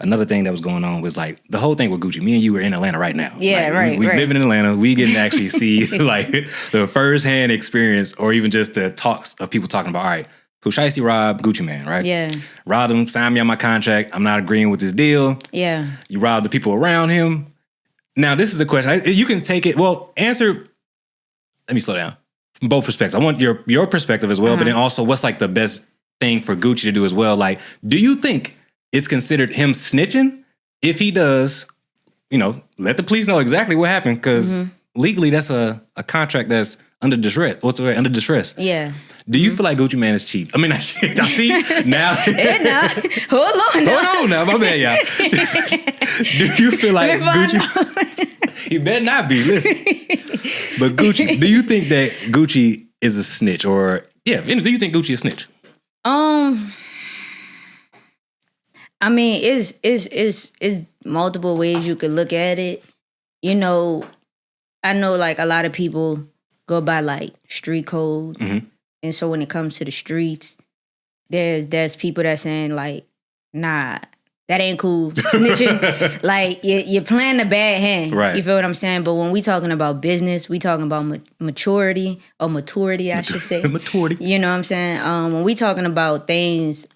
another thing that was going on was like the whole thing with Gucci. Me and you were in Atlanta right now. Yeah, like, we living in Atlanta. We getting to actually see like the firsthand experience, or even just the talks of people talking about, all right, Pooh Shiesty robbed Gucci Man, right? Yeah. Robbed him, signed me on my contract. I'm not agreeing with this deal. Yeah. You robbed the people around him. Now, this is the question. You can take it. Well, answer. Let me slow down. From both perspectives. I want your perspective as well, but then also what's like the best thing for Gucci to do as well? Like, do you think it's considered him snitching? If he does, let the police know exactly what happened, because legally that's a contract that's under distress. What's the word? Under distress. Yeah. Do you feel like Gucci Man is cheap? I mean, I see now. Hold on now, my bad, y'all. Do you feel like Gucci? He better not be. Listen, but Gucci. Do you think that Gucci is a snitch, or do you think Gucci is a snitch? I mean, it's multiple ways you could look at it. I know like a lot of people go by like street code. Mm-hmm. And so when it comes to the streets, there's people that saying like, nah, that ain't cool. Snitching, like you're playing a bad hand. Right. You feel what I'm saying? But when we talking about business, we talking about maturity, I should say. Maturity. You know what I'm saying? When we talking about things,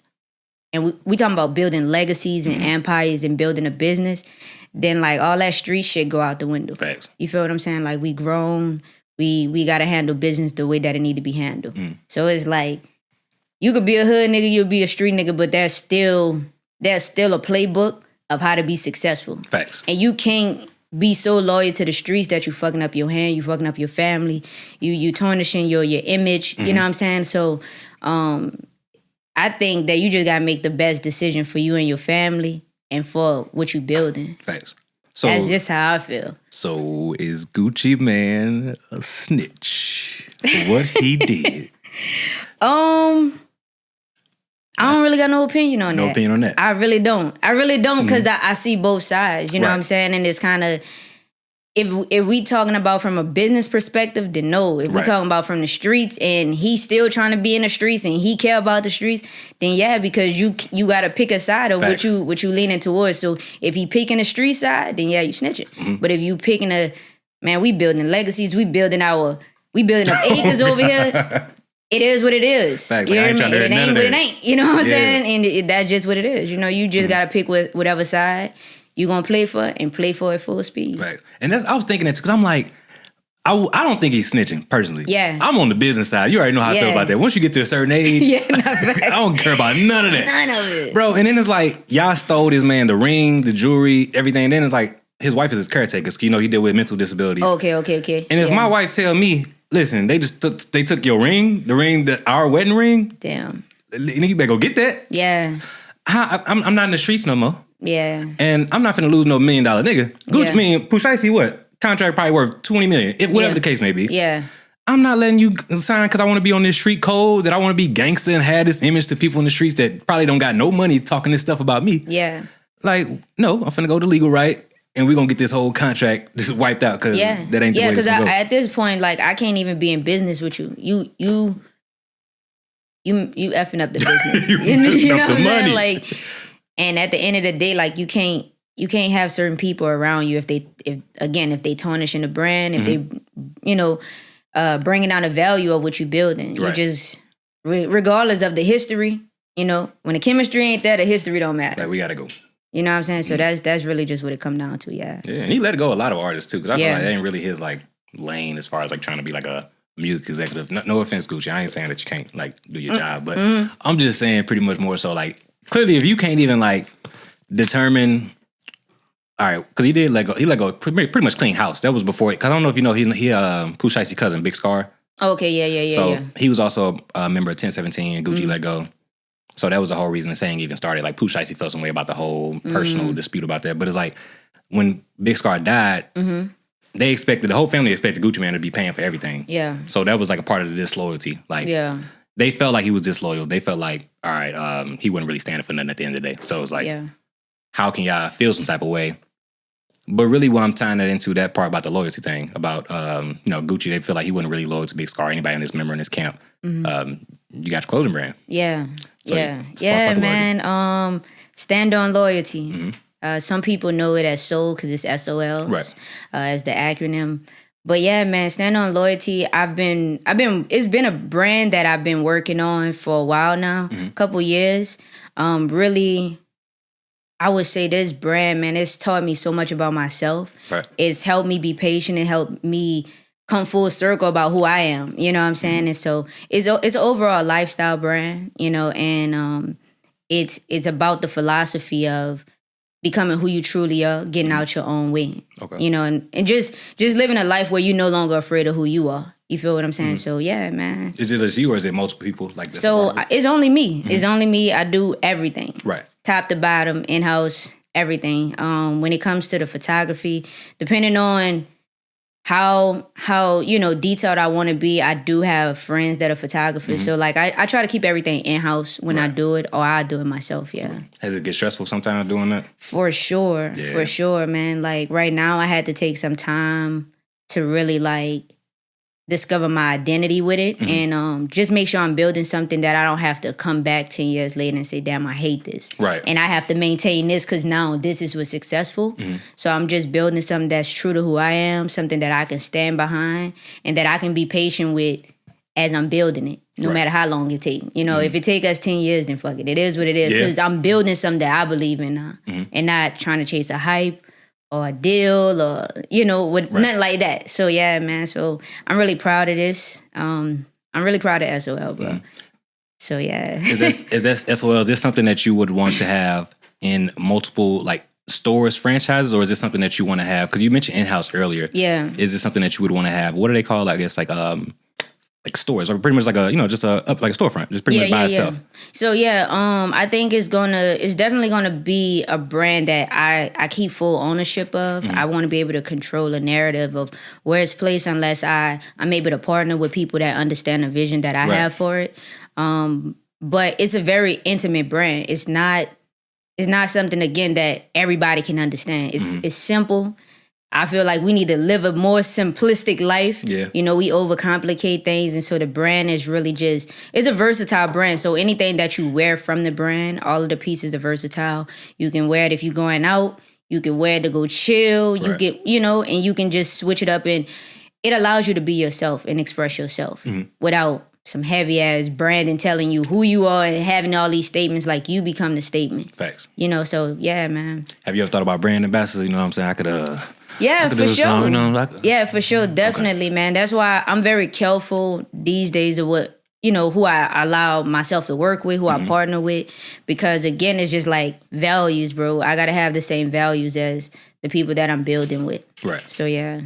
and we talking about building legacies and empires and building a business, then like all that street shit go out the window. Facts. You feel what I'm saying? Like we grown. We got to handle business the way that it need to be handled. So it's like, you could be a hood nigga, you'll be a street nigga, but there's still a playbook of how to be successful. Facts. And you can't be so loyal to the streets that you fucking up your hand, you fucking up your family, you tarnishing your image, you know what I'm saying? So I think that you just got to make the best decision for you and your family and for what you building. Facts. So, that's just how I feel. So is Gucci Man a snitch for what he did? I don't really got no opinion on that. No opinion on that? I really don't because I see both sides. You know what I'm saying? And it's kind of, if we talking about from a business perspective, then no. If we talking about from the streets and he's still trying to be in the streets and he care about the streets, then yeah, because you got to pick a side of what you leaning towards. So if he picking the street side, then yeah, you snitching. Mm-hmm. But if you picking we building legacies, we building up acres over here. It is what it is. Facts. You know what I mean? It ain't what it ain't. You know what I'm saying? And that's just what it is. You just got to pick whatever side you're going to play for it full speed. Right. And I was thinking that too, because I'm like, I don't think he's snitching, personally. Yeah. I'm on the business side. You already know how I feel about that. Once you get to a certain age, I don't care about none of that. None of it. Bro, and then it's like, y'all stole this man the ring, the jewelry, everything. And then it's like, his wife is his caretaker, because, he deal with mental disabilities. Okay. And if my wife tell me, listen, they took your ring, our wedding ring. Damn. You better go get that. Yeah. I'm not in the streets no more. Yeah. And I'm not finna lose no $1 million nigga. Gucci, Pooh Shiesty, what? Contract probably worth $20 million, whatever the case may be. Yeah. I'm not letting you sign because I want to be on this street code, that I want to be gangster and have this image to people in the streets that probably don't got no money talking this stuff about me. Yeah. Like, no, I'm finna go to legal right, and we're gonna get this whole contract just wiped out because that ain't the way it's gonna go. Yeah, because at this point, like, I can't even be in business with you. You effing up the business. you know what I'm saying? Like, and at the end of the day, like, you can't have certain people around you if they tarnishing the brand, if they, bringing down the value of what you're building. You just, regardless of the history, when the chemistry ain't there, the history don't matter. Like, we gotta go. You know what I'm saying? So that's really just what it come down to, yeah. Yeah, and he let go a lot of artists too, because I feel like that ain't really his like lane as far as like trying to be like a music executive. No offense, Gucci. I ain't saying that you can't like do your job, but I'm just saying pretty much more so like, clearly if you can't even like determine, all right, because he let go pretty much clean house. That was before it, because I don't know if you know, he Pooh Shiesty's cousin, Big Scar. Okay, yeah. So he was also a member of 1017 and Gucci let go. So that was the whole reason the saying even started. Like, Pooh Shiesty felt some way about the whole personal dispute about that. But it's like, when Big Scar died, the whole family expected Gucci Man to be paying for everything. Yeah. So that was like a part of the disloyalty. Like, they felt like he was disloyal. They felt like, all right, he wasn't really standing for nothing at the end of the day. So it was like, how can y'all feel some type of way? But really, what I'm tying that into, that part about the loyalty thing, about, Gucci, they feel like he wasn't really loyal to Big Scar, anybody in his member in his camp. You got your clothing brand. Yeah. So yeah, man. stand on loyalty. Some people know it as SOL because it's SOL, right? As the acronym. But yeah, man, stand on loyalty. It's been a brand that I've been working on for a while now, a couple years. Really, I would say this brand, man, it's taught me so much about myself. Right. It's helped me be patient. It helped me come full circle about who I am. You know what I'm saying? And so it's an overall lifestyle brand, and it's about the philosophy of becoming who you truly are, getting out your own way. Okay. And just living a life where you're no longer afraid of who you are. You feel what I'm saying? So yeah, man. Is it just you or is it multiple people like this? So it's only me. It's only me. I do everything. Right. Top to bottom, in-house, everything. When it comes to the photography, depending on how detailed I want to be, I do have friends that are photographers. So like I try to keep everything in-house when I do it, or I do it myself, yeah. Has it get stressful sometimes doing that? For sure. Yeah. For sure, man. Like right now I had to take some time to really like discover my identity with it and just make sure I'm building something that I don't have to come back 10 years later and say, damn, I hate this. Right. And I have to maintain this because now this is what's successful. So I'm just building something that's true to who I am, something that I can stand behind and that I can be patient with as I'm building it, no matter how long it takes. If it take us 10 years, then fuck it. It is what it is because I'm building something that I believe in now and not trying to chase a hype or a deal or, nothing like that. So, yeah, man. So, I'm really proud of this. I'm really proud of SOL, bro. So, yeah. Is this SOL, is this something that you would want to have in multiple, like, stores, franchises, or is this something that you want to have? Because you mentioned in-house earlier. Yeah. Is this something that you would want to have? What do they call, I guess, like stores, or pretty much like a storefront, just pretty much by itself. So I think it's definitely gonna be a brand that I keep full ownership of. I want to be able to control the narrative of where it's placed, unless I'm able to partner with people that understand the vision that I have for it. But it's a very intimate brand. It's not something again that everybody can understand. It's simple. I feel like we need to live a more simplistic life. Yeah. We overcomplicate things. And so the brand is really it's a versatile brand. So anything that you wear from the brand, all of the pieces are versatile. You can wear it if you're going out. You can wear it to go chill. You get, and you can just switch it up. And it allows you to be yourself and express yourself without some heavy ass branding telling you who you are and having all these statements. Like you become the statement. Facts. So yeah, man. Have you ever thought about brand ambassadors? You know what I'm saying? I could Yeah, for sure. Yeah, for sure. Definitely, man. That's why I'm very careful these days of what, who I allow myself to work with, who I partner with. Because again, it's just like values, bro. I got to have the same values as the people that I'm building with. Right. So, yeah.